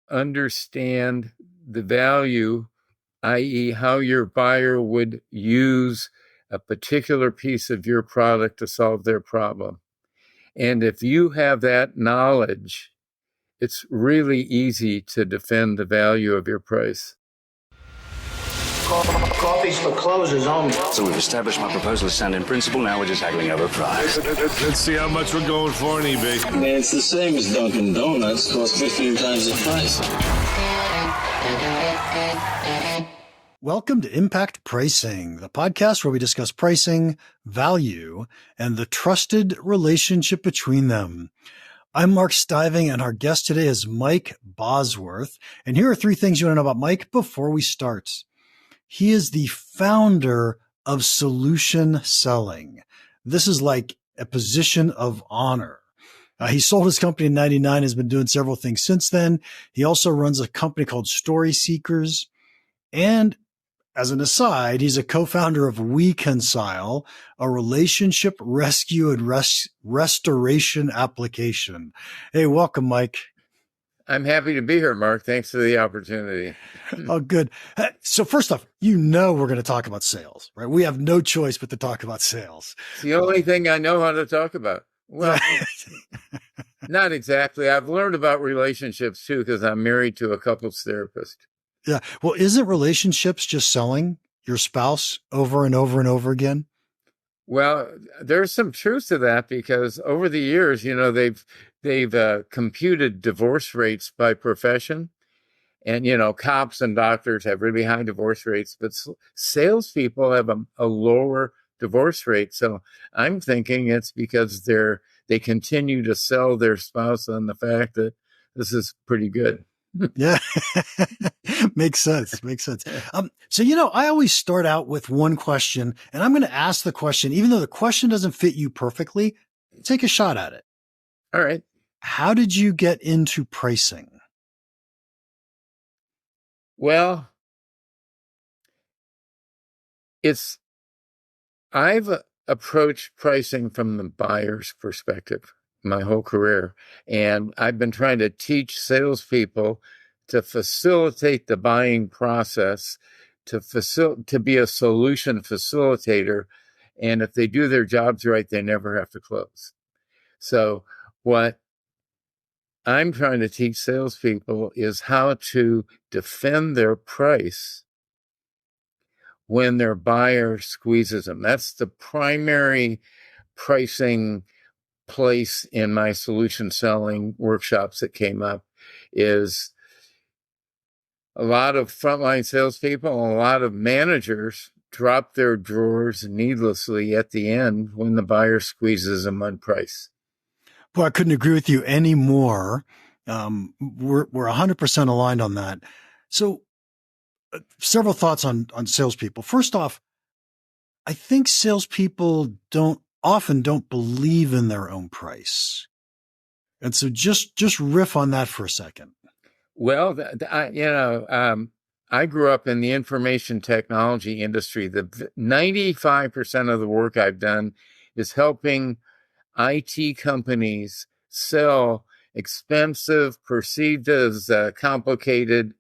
understand the value, i.e., how your buyer would use a particular piece of your product to solve their problem. And if you have that knowledge, it's really easy to defend the value of your price. Coffee's for closers only. So we've established my proposal is sound in principle. Now we're just haggling over price. Let's see how much we're going for on eBay. Man, it's the same as Dunkin' Donuts. Costs 15 times the price. Welcome to Impact Pricing, the podcast where we discuss pricing, value, and the trusted relationship between them. I'm Mark Stiving, and our guest today is Mike Bosworth. And here are 3 things you want to know about Mike before we start. He is the founder of solution selling. This is like a position of honor. He sold his company in 99, has been doing several things since then. He also runs a company called Story Seekers. And as an aside, he's a co-founder of WeConcile, a relationship rescue and restoration application. Hey, welcome, Mike. I'm happy to be here, Mark. Thanks for the opportunity. Oh, good. So first off, we're going to talk about sales, right? We have no choice but to talk about sales. It's the only thing I know how to talk about. Well, not exactly. I've learned about relationships too, because I'm married to a couples therapist. Yeah. Well, isn't relationships just selling your spouse over and over and over again? Well, there's some truth to that because over the years, they've computed divorce rates by profession, and cops and doctors have really high divorce rates, but salespeople have a lower divorce rate. So I'm thinking it's because they continue to sell their spouse on the fact that this is pretty good. Yeah, makes sense. So, I always start out with one question, and I'm going to ask the question, even though the question doesn't fit you perfectly, take a shot at it. All right. How did you get into pricing? Well, I've approached pricing from the buyer's perspective my whole career. And I've been trying to teach salespeople to facilitate the buying process, to be a solution facilitator. And if they do their jobs right, they never have to close. So what I'm trying to teach salespeople is how to defend their price when their buyer squeezes them. That's the primary pricing place in my solution selling workshops that came up. Is a lot of frontline salespeople and a lot of managers drop their drawers needlessly at the end when the buyer squeezes them on price. Well, I couldn't agree with you anymore. We're 100% aligned on that. So several thoughts on salespeople. First off, I think salespeople often don't believe in their own price. And so just riff on that for a second. Well, I grew up in the information technology industry. The 95% of the work I've done is helping IT companies sell expensive, perceived as complicated,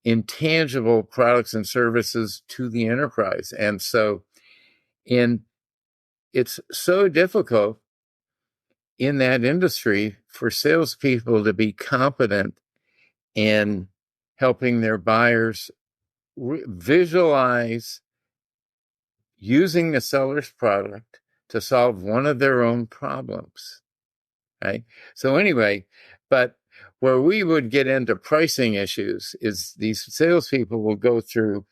intangible products and services to the enterprise. And so it's so difficult in that industry for salespeople to be competent in helping their buyers visualize using the seller's product to solve one of their own problems, right? So anyway, but where we would get into pricing issues is these salespeople will go through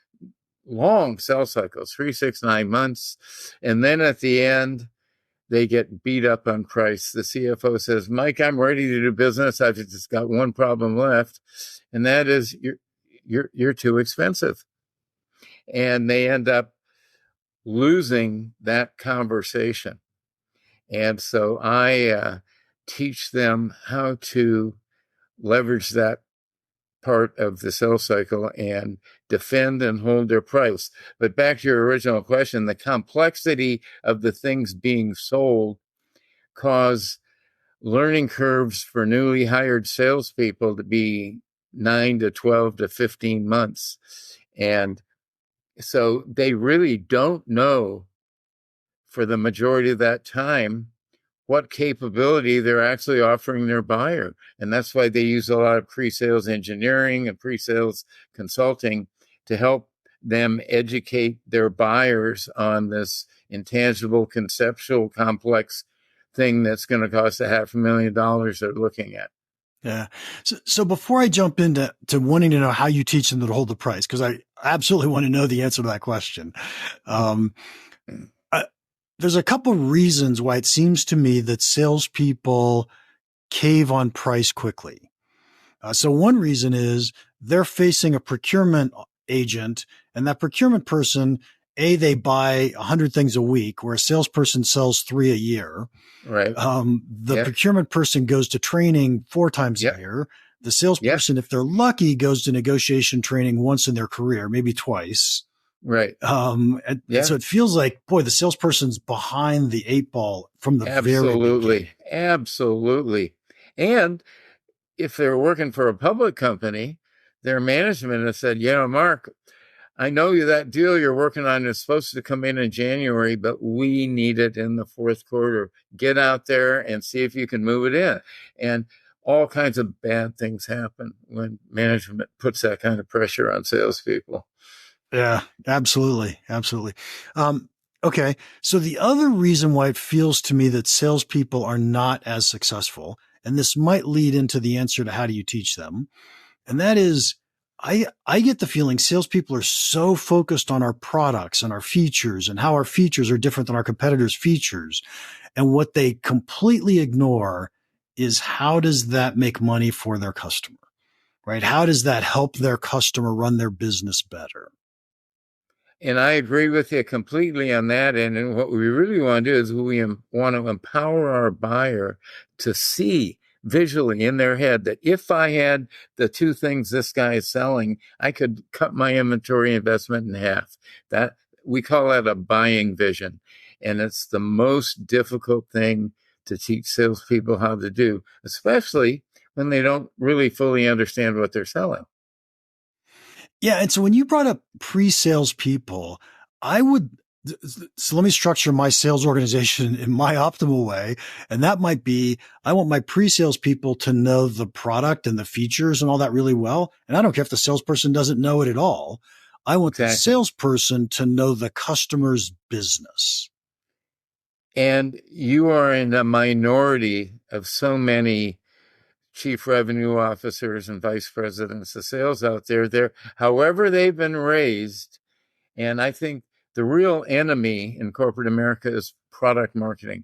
long sales cycles, 3, 6, 9 months. And then at the end, they get beat up on price. The CFO says, Mike, I'm ready to do business. I've just got one problem left. And that is you're too expensive. And they end up losing that conversation. And so I teach them how to leverage that part of the sales cycle and defend and hold their price. But back to your original question, the complexity of the things being sold cause learning curves for newly hired salespeople to be 9 to 12 to 15 months. And so they really don't know for the majority of that time what capability they're actually offering their buyer. And that's why they use a lot of pre-sales engineering and pre-sales consulting to help them educate their buyers on this intangible, conceptual, complex thing that's going to cost $500,000 they're looking at. Yeah. So before I jump into wanting to know how you teach them to hold the price, because I absolutely want to know the answer to that question. There's a couple of reasons why it seems to me that salespeople cave on price quickly. So one reason is they're facing a procurement agent, and that procurement person, they buy 100 things a week, where a salesperson sells 3 a year. Right. The procurement person goes to training 4 times a year. The salesperson, if they're lucky, goes to negotiation training once in their career, maybe twice. Right. So it feels like, boy, the salesperson's behind the 8 ball from the very beginning. Absolutely. And if they're working for a public company, their management has said, Mark, I know that deal you're working on is supposed to come in January, but we need it in the 4th quarter. Get out there and see if you can move it in. And all kinds of bad things happen when management puts that kind of pressure on salespeople. Yeah, absolutely. Okay. So the other reason why it feels to me that salespeople are not as successful, and this might lead into the answer to how do you teach them, and that is, I get the feeling salespeople are so focused on our products and our features and how our features are different than our competitors' features. And what they completely ignore is, how does that make money for their customer, right? How does that help their customer run their business better? And I agree with you completely on that. And what we really want to do is we want to empower our buyer to see visually in their head that if I had the 2 things this guy is selling, I could cut my inventory investment in half. That we call that a buying vision. And it's the most difficult thing to teach salespeople how to do, especially when they don't really fully understand what they're selling. Yeah. And so when you brought up pre-sales people, so let me structure my sales organization in my optimal way. And that might be, I want my pre-sales people to know the product and the features and all that really well. And I don't care if the salesperson doesn't know it at all. I want the salesperson to know the customer's business. And you are in a minority of so many chief revenue officers and vice presidents of sales out there. However they've been raised. And I think the real enemy in corporate America is product marketing.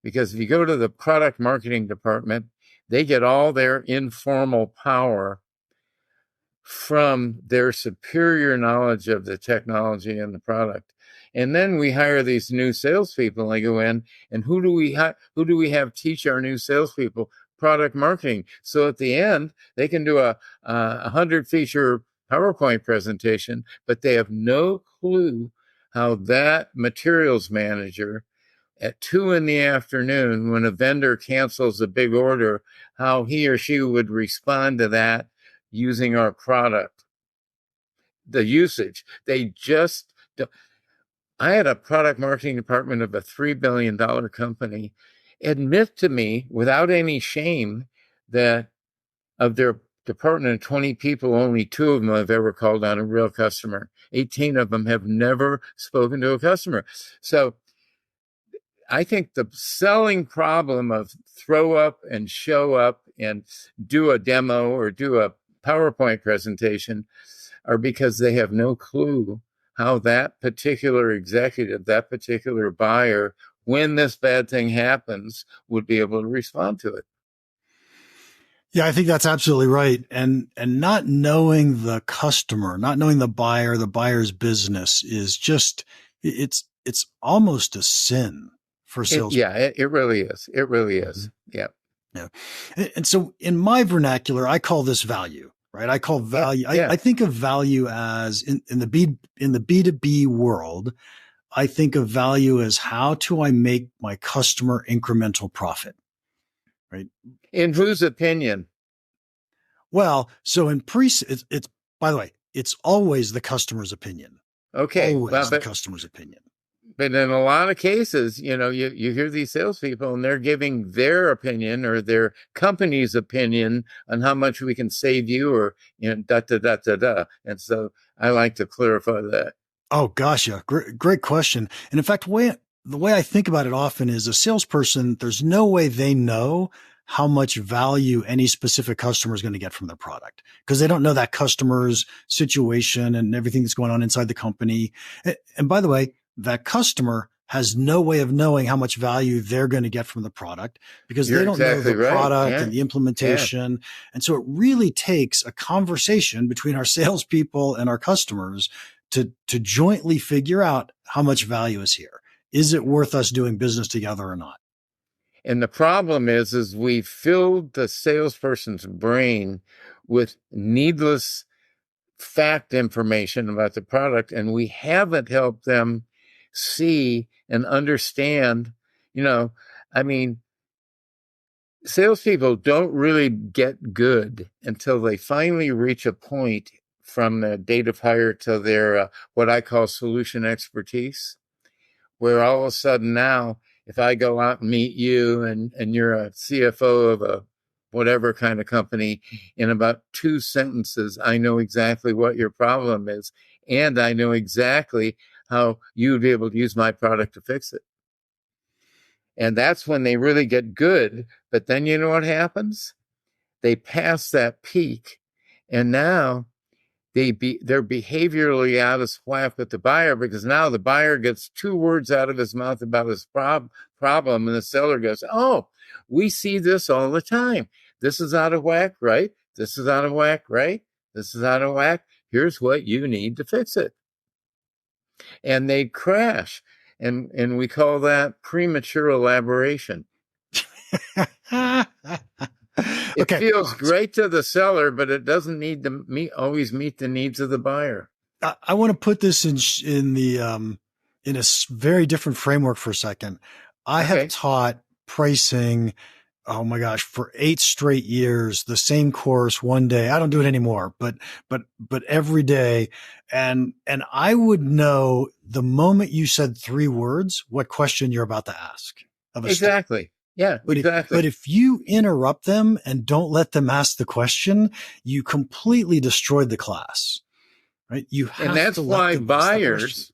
Because if you go to the product marketing department, they get all their informal power from their superior knowledge of the technology and the product. And then we hire these new salespeople, and they go in, and who do we have teach our new salespeople? Product marketing. So at the end, they can do a 100-feature PowerPoint presentation, but they have no clue how that materials manager at 2 p.m, when a vendor cancels a big order, how he or she would respond to that using our product. The usage, they just don't. I had a product marketing department of a $3 billion company admit to me without any shame that of their department of 20 people, only 2 of them have ever called on a real customer. 18 of them have never spoken to a customer. So I think the selling problem of throw up and show up and do a demo or do a PowerPoint presentation are because they have no clue how that particular executive, that particular buyer, when this bad thing happens, would be able to respond to it. Yeah, I think that's absolutely right. And not knowing the customer, not knowing the buyer's business is just, it's almost a sin for sales. It really is. It really is. Yeah. And so in my vernacular, I call this value, right? I call value. I think of value as in the B2B world, I think of value as, how do I make my customer incremental profit? right? In whose opinion? Well, so in it's by the way, it's always the customer's opinion. Okay. Always the customer's opinion. But in a lot of cases, you hear these salespeople and they're giving their opinion or their company's opinion on how much we can save you or, da, da, da, da, da. And so I like to clarify that. Oh, gosh. Yeah. Great question. And in fact, the way I think about it often is a salesperson, there's no way they know how much value any specific customer is going to get from their product because they don't know that customer's situation and everything that's going on inside the company. And by the way, that customer has no way of knowing how much value they're going to get from the product because they don't know the product and the implementation. Yeah. And so it really takes a conversation between our salespeople and our customers to jointly figure out how much value is here. Is it worth us doing business together or not? And the problem is we filled the salesperson's brain with needless fact information about the product, and we haven't helped them see and understand, salespeople don't really get good until they finally reach a point from the date of hire to their, what I call solution expertise, where all of a sudden now, if I go out and meet you and you're a CFO of a whatever kind of company, in about 2 sentences, I know exactly what your problem is. And I know exactly how you would be able to use my product to fix it. And that's when they really get good. But then you know what happens? They pass that peak. And now they're behaviorally out of whack with the buyer because now the buyer gets 2 words out of his mouth about his problem. And the seller goes, oh, we see this all the time. This is out of whack, right? This is out of whack, right? This is out of whack. Here's what you need to fix it. And they crash. And we call that premature elaboration. It feels great to the seller, but it doesn't need to always meet the needs of the buyer. I want to put this in a very different framework for a second. I have taught pricing, oh my gosh, for 8 straight years, the same course one day. I don't do it anymore, but every day. And I would know the moment you said 3 words, what question you're about to ask. Exactly. Yeah, exactly. But if you interrupt them and don't let them ask the question, you completely destroyed the class, right? And that's why buyers,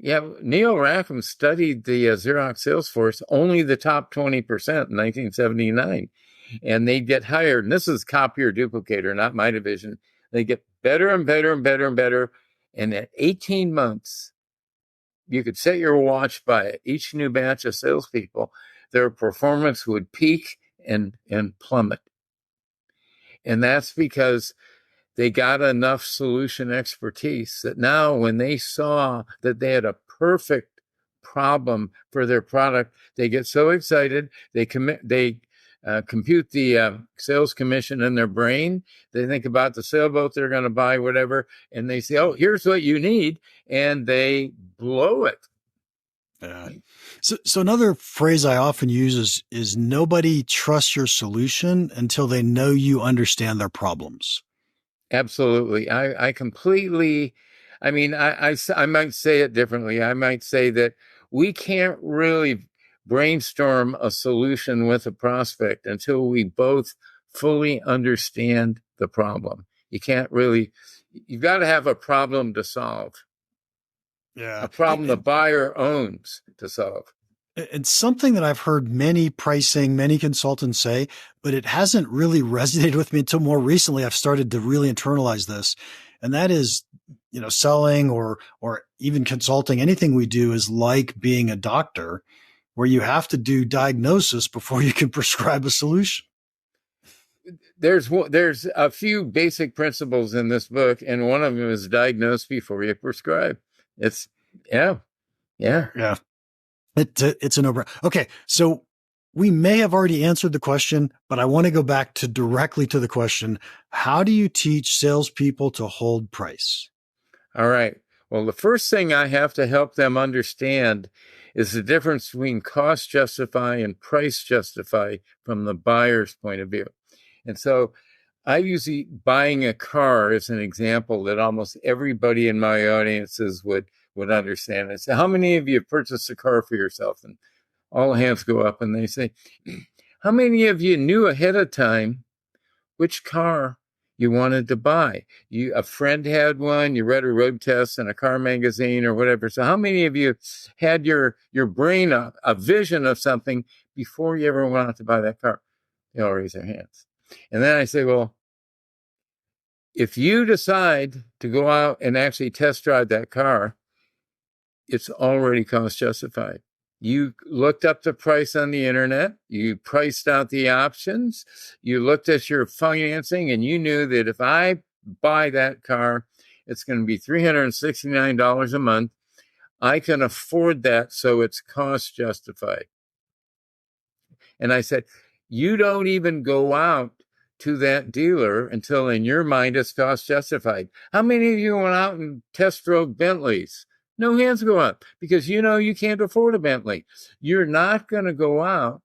Neil Rackham studied the Xerox sales force, only the top 20% in 1979, and they get hired. And this is copier duplicator, not my division. They get better and better and better and better. And at 18 months, you could set your watch by each new batch of salespeople. Their performance would peak and plummet. And that's because they got enough solution expertise that now when they saw that they had a perfect problem for their product, they get so excited, they compute the sales commission in their brain. They think about the sailboat they're going to buy, whatever, and they say, oh, here's what you need, and they blow it. Yeah. So another phrase I often use is nobody trusts your solution until they know you understand their problems. Absolutely. I completely, I might say it differently. I might say that we can't really brainstorm a solution with a prospect until we both fully understand the problem. You've got to have a problem to solve. Yeah. A problem the buyer owns to solve. It's something that I've heard many consultants say, but it hasn't really resonated with me until more recently. I've started to really internalize this. And that is, selling or even consulting, anything we do is like being a doctor where you have to do diagnosis before you can prescribe a solution. There's a few basic principles in this book, and one of them is diagnose before you prescribe. It's yeah. It's a no-brainer. Okay, so we may have already answered the question, but I want to go back directly to the question: how do you teach salespeople to hold price? All right. Well, the first thing I have to help them understand is the difference between cost justify and price justify from the buyer's point of view. And so I use buying a car as an example that almost everybody in my audiences would understand. I say, how many of you purchased a car for yourself? And all hands go up and they say, how many of you knew ahead of time which car you wanted to buy? A friend had one, you read a road test in a car magazine or whatever. So how many of you had your brain a vision of something before you ever went out to buy that car? They all raise their hands. And then I say, well, if you decide to go out and actually test drive that car, it's already cost justified. You looked up the price on the internet, you priced out the options, you looked at your financing, and you knew that if I buy that car, it's going to be $369 a month. I can afford that, so it's cost justified. And I said, you don't even go out to that dealer until in your mind it's cost justified. How many of you went out and test drove Bentleys? No hands go up, because you know you can't afford a Bentley. You're not going to go out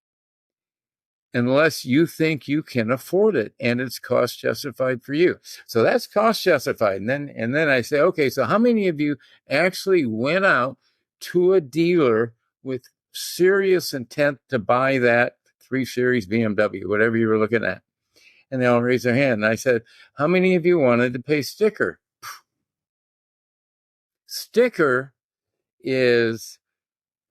unless you think you can afford it and it's cost justified for you. So that's cost justified. And then I say, okay, so how many of you actually went out to a dealer with serious intent to buy that 3 Series BMW, whatever you were looking at? And they all raised their hand. And I said, how many of you wanted to pay sticker? Sticker is,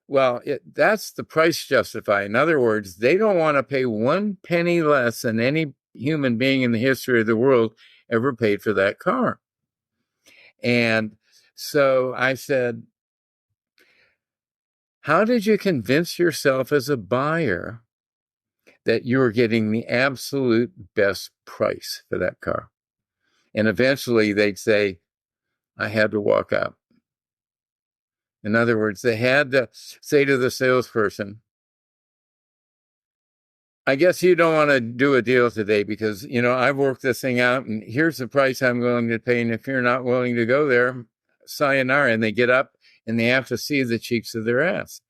well, that's the price justify. In other words, they don't want to pay 1 penny less than any human being in the history of the world ever paid for that car. And so I said, how did you convince yourself as a buyer that you were getting the absolute best price for that car? And eventually they'd say, I had to walk out. In other words, they had to say to the salesperson, I guess you don't want to do a deal today because, you know, I've worked this thing out and here's the price I'm willing to pay. And if you're not willing to go there, sayonara. And they get up and they have to see the cheeks of their ass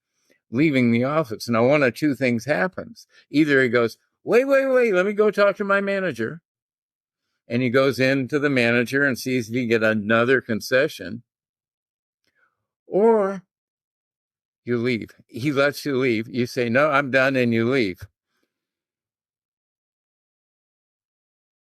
leaving the office. Now, one of two things happens. Either he goes, wait, let me go talk to my manager. And he goes into the manager and sees if he can get another concession. Or you leave. He lets you leave. You say, no, I'm done, and you leave.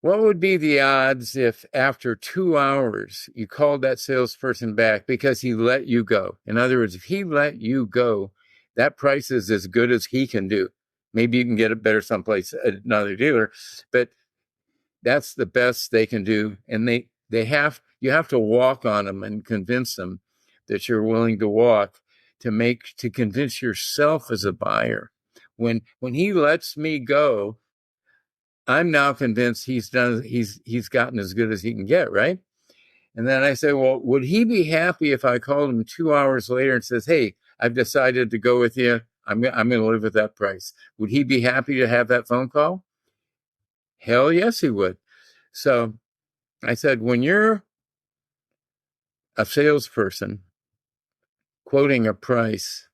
What would be the odds if after 2 hours you called that salesperson back because he let you go? In other words, if he let you go, that price is as good as he can do. Maybe you can get it better someplace at another dealer, but that's the best they can do. And you have to walk on them and convince them that you're willing to walk to convince yourself as a buyer. When he lets me go, I'm now convinced he's gotten as good as he can get, right? And then I say, well, would he be happy if I called him 2 hours later and says, hey, I've decided to go with you. I'm going to live with that price. Would he be happy to have that phone call? Hell yes, he would. So I said, when you're a salesperson quoting a price,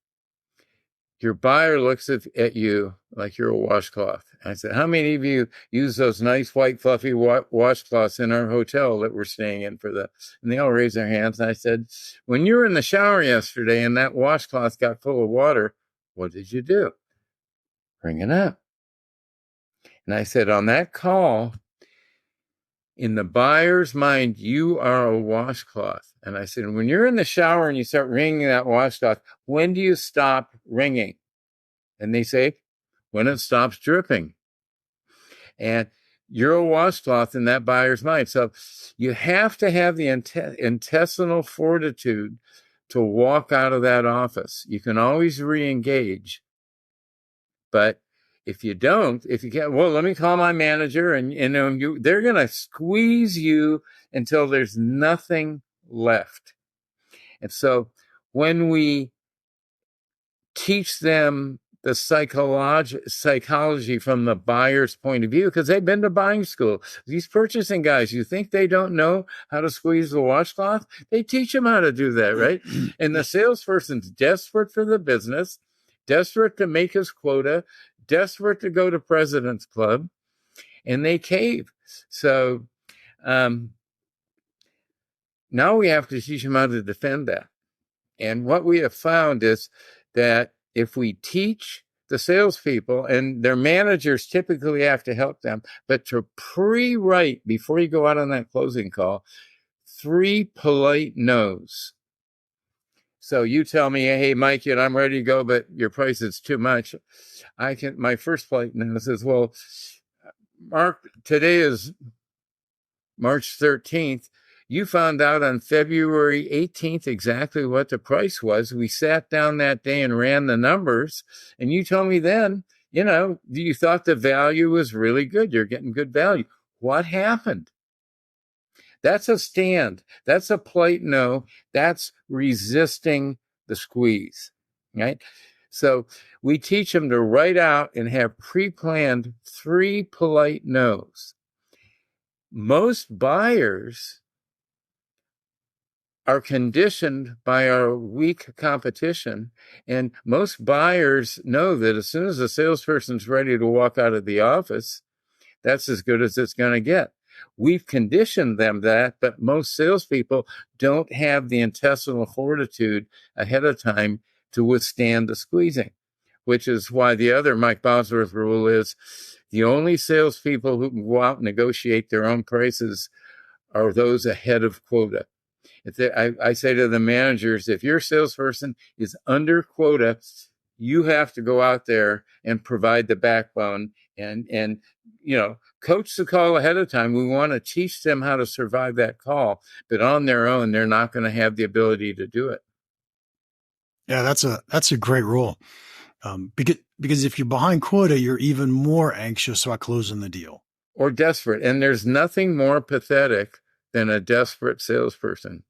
your buyer looks at you like you're a washcloth. I said, how many of you use those nice white fluffy washcloths in our hotel that we're staying in for the? And they all raised their hands. And I said, when you were in the shower yesterday and that washcloth got full of water, what did you do? Bring it up. And I said, on that call, in the buyer's mind, you are a washcloth. And I said, when you're in the shower and you start wringing that washcloth, when do you stop wringing? And they say, when it stops dripping. And you're a washcloth in that buyer's mind. So you have to have the intestinal fortitude to walk out of that office. You can always re-engage. But if you can't, well, let me call my manager, and they're going to squeeze you until there's nothing left. And so when we teach them the psychology from the buyer's point of view, because they've been to buying school. These purchasing guys, you think they don't know how to squeeze the washcloth? They teach them how to do that, right? And the salesperson's desperate for the business, desperate to make his quota, desperate to go to President's Club, and they cave. So now we have to teach them how to defend that. And what we have found is that if we teach the salespeople, and their managers typically have to help them, but to pre-write before you go out on that closing call, 3 polite no's. So you tell me, hey, Mike, I'm ready to go, but your price is too much. My first polite no says, well, Mark, today is March 13th. You found out on February 18th exactly what the price was. We sat down that day and ran the numbers. And you told me then, you thought the value was really good. You're getting good value. What happened? That's a stand. That's a polite no. That's resisting the squeeze, right? So we teach them to write out and have pre-planned 3 polite no's. Most buyers are conditioned by our weak competition. And most buyers know that as soon as the salesperson's ready to walk out of the office, that's as good as it's going to get. We've conditioned them that, but most salespeople don't have the intestinal fortitude ahead of time to withstand the squeezing, which is why the other Mike Bosworth rule is the only salespeople who can go out and negotiate their own prices are those ahead of quota. I say to the managers, if your salesperson is under quota, you have to go out there and provide the backbone and coach the call ahead of time. We want to teach them how to survive that call, but on their own, they're not going to have the ability to do it. Yeah, that's a great rule. Because if you're behind quota, you're even more anxious about closing the deal. Or desperate. And there's nothing more pathetic than a desperate salesperson.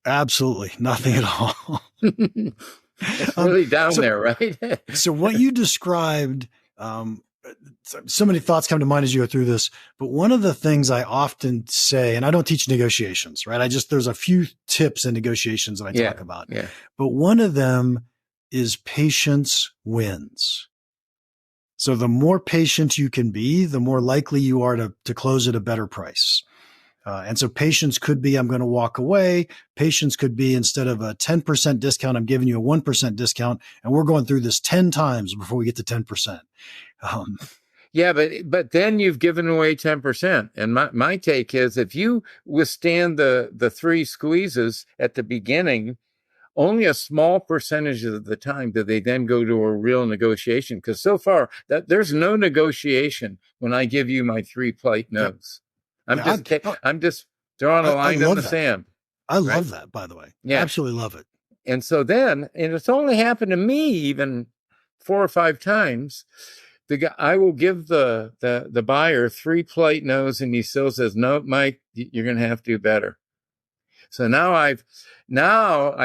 Absolutely. Nothing at all. It's really down there, right? So what you described, so many thoughts come to mind as you go through this, but one of the things I often say, and I don't teach negotiations, right? There's a few tips in negotiations that I talk about, but one of them is patience wins. So the more patient you can be, the more likely you are to close at a better price. And so patience could be, I'm going to walk away. Patience could be, instead of a 10% discount, I'm giving you a 1% discount, and we're going through this 10 times before we get to 10%. Yeah, but then you've given away 10%. And my take is, if you withstand the 3 squeezes at the beginning, only a small percentage of the time do they then go to a real negotiation. Because so far, there's no negotiation when I give you my 3 polite no's. I'm just drawing a line in the sand. I love that, by the way. Yeah. Absolutely love it. And so then, and it's only happened to me even 4 or 5 times, I will give the buyer 3 polite no's, and he still says, no, Mike, you're going to have to do better. So now I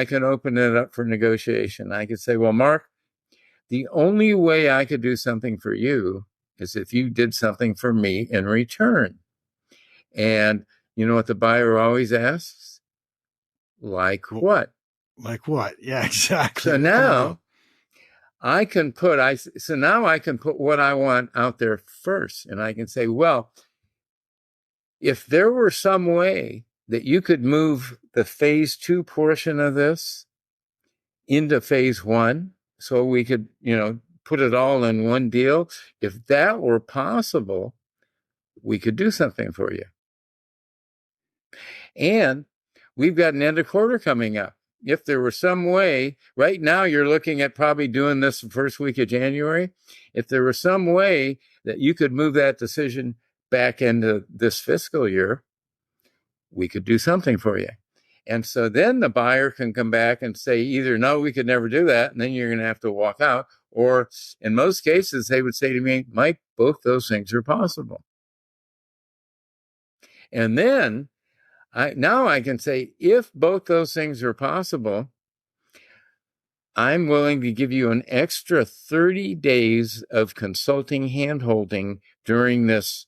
can open it up for negotiation. I could say, well, Mark, the only way I could do something for you is if you did something for me in return. And you know what the buyer always asks? Like what? Like what? Yeah, exactly. So now I can put what I want out there first. And I can say, well, if there were some way that you could move the phase 2 portion of this into phase 1, so we could, put it all in one deal, if that were possible, we could do something for you. And we've got an end of quarter coming up. If there were some way, right now you're looking at probably doing this the first week of January. If there was some way that you could move that decision back into this fiscal year, we could do something for you. And so then the buyer can come back and say either, no, we could never do that, and then you're going to have to walk out. Or in most cases, they would say to me, Mike, both those things are possible. And then I can say, if both those things are possible, I'm willing to give you an extra 30 days of consulting handholding during this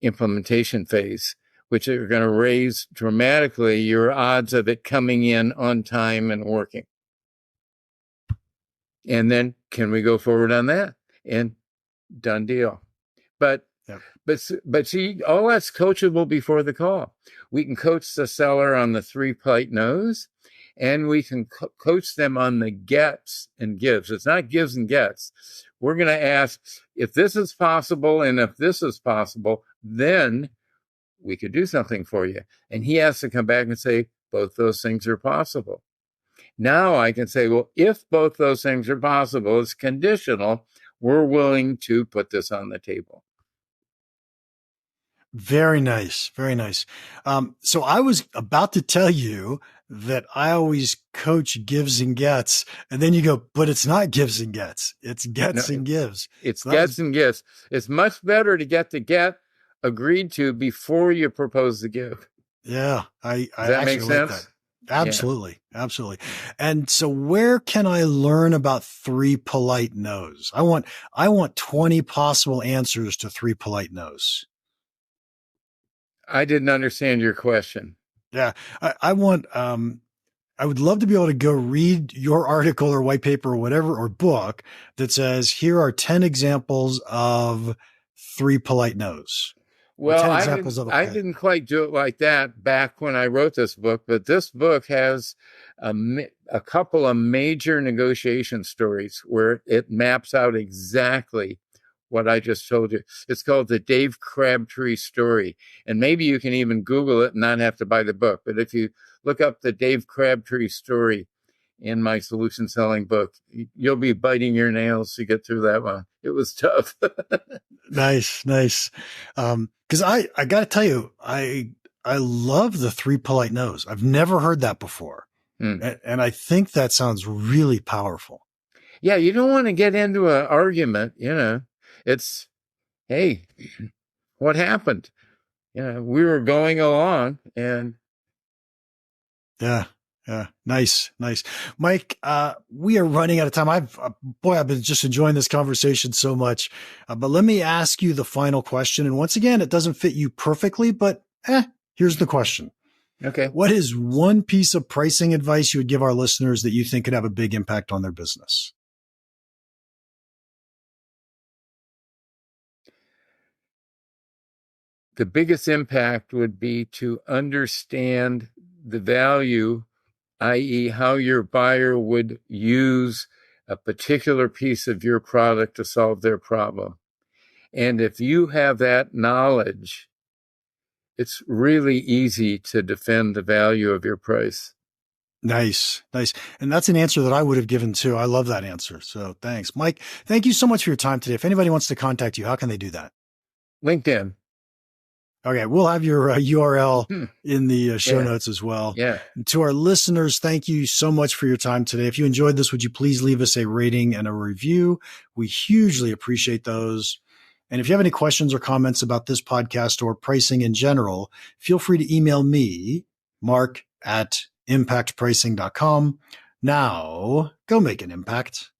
implementation phase, which are going to raise dramatically your odds of it coming in on time and working. And then can we go forward on that? And done deal. But see, all that's coachable before the call. We can coach the seller on the 3 polite no's, and we can coach them on the gets and gives. It's not gives and gets. We're going to ask if this is possible, and if this is possible, then we could do something for you. And he has to come back and say, both those things are possible. Now I can say, well, if both those things are possible, it's conditional. We're willing to put this on the table. Very nice. Very nice. So I was about to tell you that I always coach gives and gets, and then you go, but it's not gives and gets. It's gets and gives. It's gets and gets. It's much better to get the get agreed to before you propose the give. Yeah. Does that make sense? Like that. Absolutely. Yeah. Absolutely. And so where can I learn about 3 polite no's? I want 20 possible answers to 3 polite no's. I didn't understand your question. Yeah. I would love to be able to go read your article or white paper or whatever, or book that says, here are 10 examples of 3 polite no's. Well, I didn't quite do it like that back when I wrote this book, but this book has a couple of major negotiation stories where it maps out exactly what I just told you. It's called the Dave Crabtree story. And maybe you can even Google it and not have to buy the book. But if you look up the Dave Crabtree story in my solution selling book, you'll be biting your nails to get through that one. It was tough. Nice. Cause I got to tell you, I love the 3 polite no's. I've never heard that before. And I think that sounds really powerful. Yeah. You don't want to get into an argument, it's, hey, what happened? We were going along and. Yeah. Nice. Mike, we are running out of time. I've been just enjoying this conversation so much, but let me ask you the final question. And once again, it doesn't fit you perfectly, but here's the question. Okay. What is one piece of pricing advice you would give our listeners that you think could have a big impact on their business? The biggest impact would be to understand the value, i.e., how your buyer would use a particular piece of your product to solve their problem. And if you have that knowledge, it's really easy to defend the value of your price. Nice. And that's an answer that I would have given too. I love that answer. So thanks, Mike. Thank you so much for your time today. If anybody wants to contact you, how can they do that? LinkedIn. Okay, we'll have your URL in the show notes as well. Yeah. And to our listeners, thank you so much for your time today. If you enjoyed this, would you please leave us a rating and a review? We hugely appreciate those. And if you have any questions or comments about this podcast or pricing in general, feel free to email me, Mark@impactpricing.com. Now, go make an impact.